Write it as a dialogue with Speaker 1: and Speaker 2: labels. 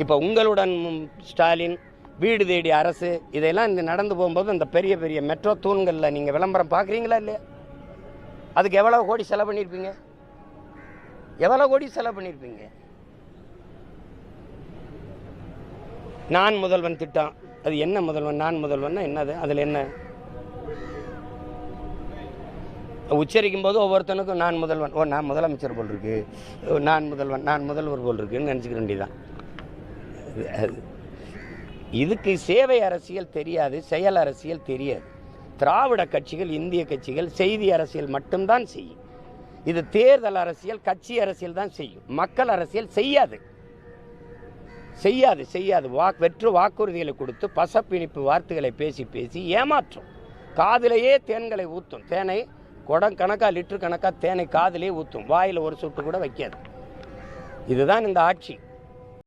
Speaker 1: இப்போ உங்களுடன் ஸ்டாலின், வீடு தேடி அரசு, இதெல்லாம் இந்த நடந்து போகும்போது இந்த பெரிய பெரிய மெட்ரோ தூண்களில் நீங்கள் விளம்பரம் பார்க்குறீங்களா இல்லையா? அதுக்கு எவ்வளோ கோடி செலவு பண்ணியிருப்பீங்க? எவ்வளோ கோடி செலவு பண்ணியிருப்பீங்க? நான் முதல்வன் திட்டம், அது என்ன முதல்வன்? நான் முதல்வன்னா என்னது? அதில் என்ன உச்சரிக்கும் போது ஒவ்வொருத்தனுக்கும் நான் முதல்வன், ஓ நான் முதலமைச்சர் போல் இருக்கு, நான் முதல்வன், நான் முதல்வர் போல் இருக்குன்னு நினச்சிக்க வேண்டியதான். இதுக்கு சேவை அரசியல் தெரியாது, செயல் அரசியல் தெரியாது. திராவிட கட்சிகள், இந்திய கட்சிகள் செய்தி அரசியல் மட்டும்தான் செய்யும். இது தேர்தல் அரசியல், கட்சி அரசியல் தான் செய்யும். மக்கள் அரசியல் செய்யாது, செய்யாது செய்யாது. வெற்று வாக்குறுதிகளை கொடுத்து பசப்பிணிப்பு வார்த்தைகளை பேசி பேசி ஏமாற்றும். காதிலேயே தேன்களை ஊற்றும். தேனை குடம் கணக்காக, லிட்டர் கணக்காக தேனை காதிலே ஊற்றும். வாயில் ஒரு சொட்டு கூட வைக்காது. இதுதான் இந்த ஆட்சி.